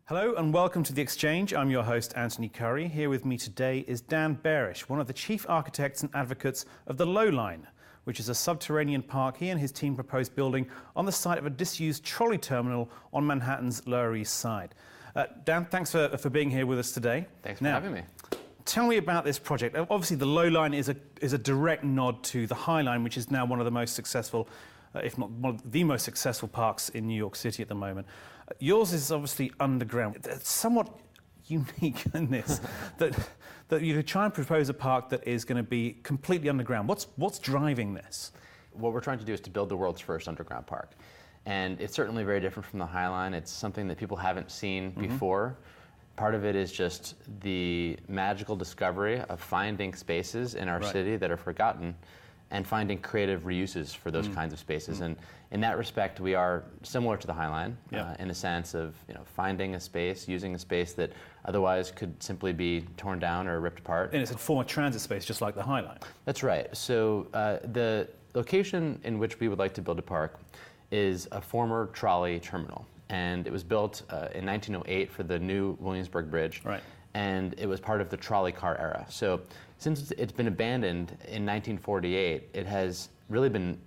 Hello and welcome to The Exchange. I'm your host, Antony Currie. Here with me today is Dan Barasch, one of the chief architects and advocates of the Lowline, which is a subterranean park he and his team proposed building on the site of a disused trolley terminal on Manhattan's Lower East Side. Dan, thanks for being here with us today. Thanks for having me. Tell me about this project. Obviously, the Lowline is a direct nod to the High Line, which is now one of the most successful, if not one of the most successful parks in New York City at the moment. Yours is obviously underground. It's somewhat unique in this, that you try and propose a park that is going to be completely underground. What's driving this? What we're trying to do is to build the world's first underground park. And it's certainly very different from the High Line. It's something that people haven't seen before. Part of it is just the magical discovery of finding spaces in our city that are forgotten and finding creative reuses for those kinds of spaces. And in that respect, we are similar to the High Line in a sense of finding a space, using a space that otherwise could simply be torn down or ripped apart. And it's a former transit space, just like the High Line. That's right. So the location in which we would like to build a park is a former trolley terminal. And it was built in 1908 for the new Williamsburg Bridge. Right. And it was part of the trolley car era. So since it's been abandoned in 1948, it has really been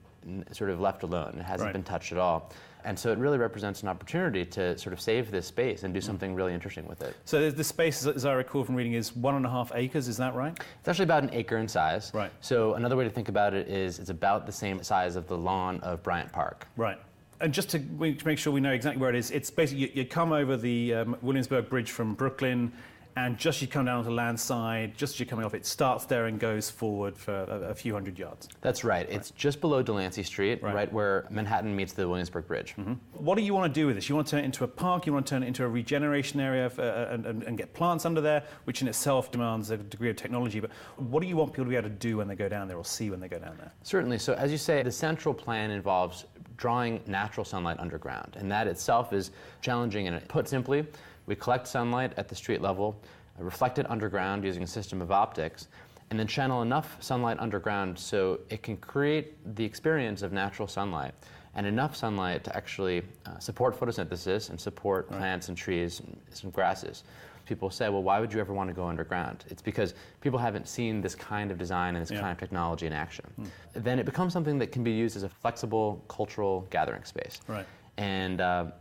sort of left alone. It hasn't been touched at all. And so it really represents an opportunity to sort of save this space and do something really interesting with it. So the space, as I recall from reading, is 1.5 acres, is that right? It's actually about an acre in size. Right. So another way to think about it is it's about the same size of the lawn of Bryant Park. Right. And just to make sure we know exactly where it is, it's basically you come over the Williamsburg Bridge from Brooklyn, and just you come down to Landside, just as you're coming off, it starts there and goes forward for a few hundred yards. That's right. It's just below Delancey Street, right where Manhattan meets the Williamsburg Bridge. What do you want to do with this? You want to turn it into a park, you want to turn it into a regeneration area and get plants under there, which in itself demands a degree of technology, but what do you want people to be able to do when they go down there or see when they go down there? Certainly. So as you say, the central plan involves drawing natural sunlight underground, and that itself is challenging. And put simply, we collect sunlight at the street level, reflect it underground using a system of optics, and then channel enough sunlight underground so it can create the experience of natural sunlight, and enough sunlight to actually support photosynthesis and support plants and trees and some grasses. People say, well, why would you ever want to go underground? It's because people haven't seen this kind of design and this kind of technology in action. Then it becomes something that can be used as a flexible cultural gathering space. Right. And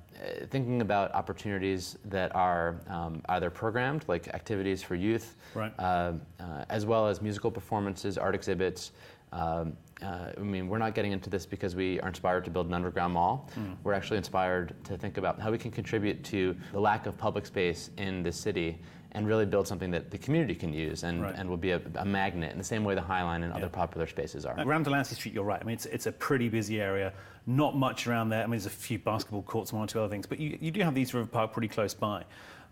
thinking about opportunities that are either programmed, like activities for youth, as well as musical performances, art exhibits. I mean, we're not getting into this because we are inspired to build an underground mall. We're actually inspired to think about how we can contribute to the lack of public space in this city and really build something that the community can use and will be a magnet in the same way the High Line and other popular spaces are. Around Delancey Street, you're right. I mean, it's a pretty busy area. Not much around there. I mean, there's a few basketball courts and one or two other things, but you do have the East River Park pretty close by.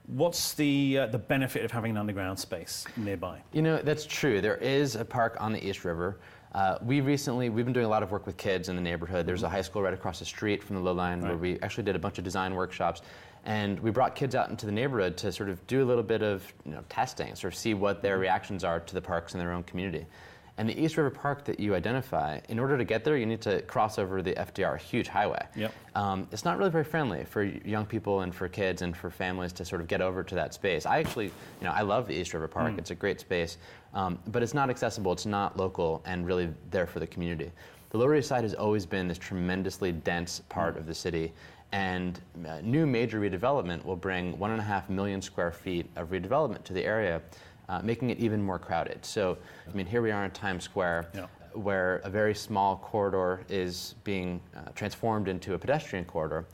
What's the benefit of having an underground space nearby? You know, that's true. There is a park on the East River. We've been doing a lot of work with kids in the neighborhood. There's a high school right across the street from the Lowline where we actually did a bunch of design workshops. And we brought kids out into the neighborhood to sort of do a little bit of testing, sort of see what their reactions are to the parks in their own community. And the East River Park that you identify, in order to get there, you need to cross over the FDR, a huge highway. It's not really very friendly for young people and for kids and for families to sort of get over to that space. I actually, I love the East River Park. It's a great space, but it's not accessible. It's not local and really there for the community. The Lower East Side has always been this tremendously dense part of the city, and new major redevelopment will bring 1.5 million square feet of redevelopment to the area, making it even more crowded. So, I mean, here we are in Times Square, where a very small corridor is being transformed into a pedestrian corridor,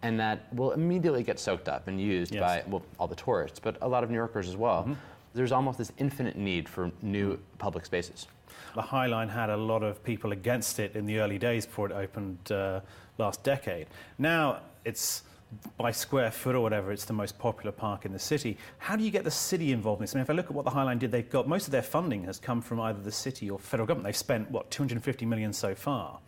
and that will immediately get soaked up and used by all the tourists, but a lot of New Yorkers as well. There's almost this infinite need for new public spaces. The High Line had a lot of people against it in the early days before it opened last decade. Now it's, by square foot or whatever, it's the most popular park in the city. How do you get the city involved in this? I mean, if I look at what the High Line did, they've got most of their funding has come from either the city or federal government. They've spent, what, $250 million so far?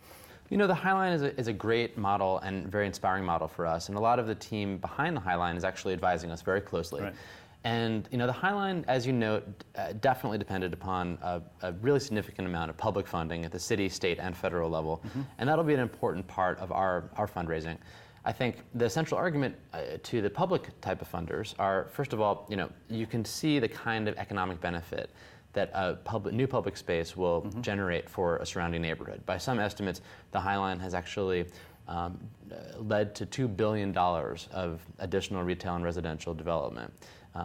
You know, the High Line is a great model and very inspiring model for us, and a lot of the team behind the High Line is actually advising us very closely. And the High Line, as you note, definitely depended upon a really significant amount of public funding at the city, state, and federal level, and that'll be an important part of our fundraising. I think the central argument to the public type of funders are, first of all, you can see the kind of economic benefit that a new public space will generate for a surrounding neighborhood. By some estimates, the High Line has actually led to $2 billion of additional retail and residential development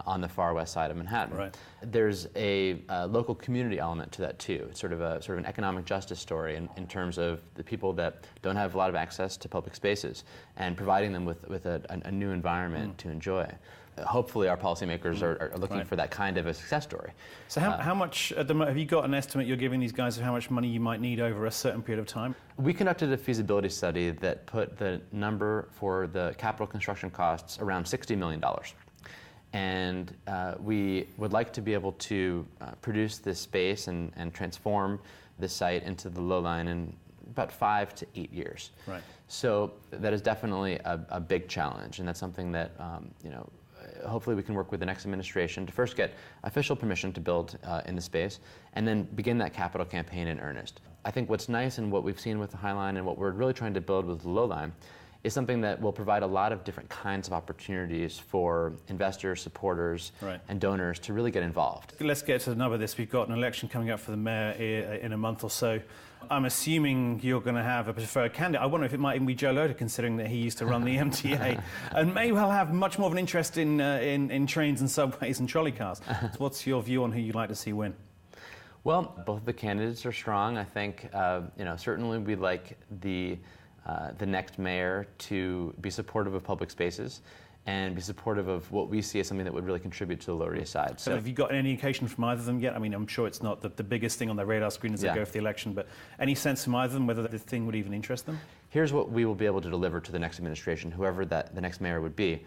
on the far west side of Manhattan. Right. There's a local community element to that too. It's sort of an economic justice story in terms of the people that don't have a lot of access to public spaces and providing them with a new environment to enjoy. Hopefully our policymakers are looking for that kind of a success story. So how much, have you got an estimate you're giving these guys of how much money you might need over a certain period of time? We conducted a feasibility study that put the number for the capital construction costs around $60 million. And we would like to be able to produce this space and transform this site into the Lowline in about 5 to 8 years. Right. So that is definitely a big challenge, and that's something that hopefully we can work with the next administration to first get official permission to build in the space, and then begin that capital campaign in earnest. I think what's nice and what we've seen with the High Line and what we're really trying to build with the Lowline is something that will provide a lot of different kinds of opportunities for investors, supporters, and donors to really get involved. Let's get to the nub of this. We've got an election coming up for the mayor in a month or so. I'm assuming you're going to have a preferred candidate. I wonder if it might even be Joe Loder, considering that he used to run the MTA, and may well have much more of an interest in trains and subways and trolley cars. So what's your view on who you'd like to see win? Well, both of the candidates are strong. I think certainly we'd like the next mayor to be supportive of public spaces and be supportive of what we see as something that would really contribute to the Lower East Side. So have you got any indication from either of them yet? I mean, I'm sure it's not the biggest thing on their radar screen as they go for the election, but any sense from either of them whether this thing would even interest them? Here's what we will be able to deliver to the next administration, whoever the next mayor would be.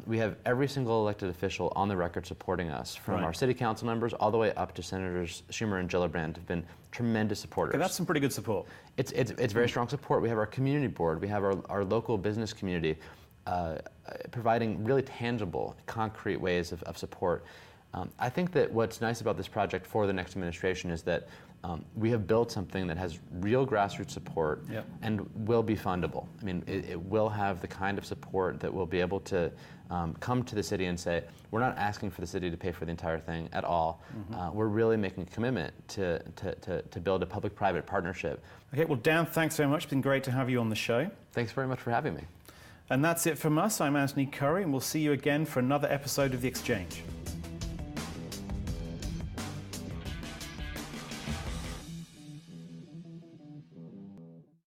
We have every single elected official on the record supporting us, from our city council members all the way up to Senators Schumer and Gillibrand, have been tremendous supporters. Okay, that's some pretty good support. It's very strong support. We have our community board. We have our local business community providing really tangible, concrete ways of support. I think that what's nice about this project for the next administration is that we have built something that has real grassroots support and will be fundable. I mean, it will have the kind of support that will be able to come to the city and say, we're not asking for the city to pay for the entire thing at all. We're really making a commitment to build a public-private partnership. Okay, well, Dan, thanks very much. It's been great to have you on the show. Thanks very much for having me. And that's it from us. I'm Antony Currie, and we'll see you again for another episode of The Exchange.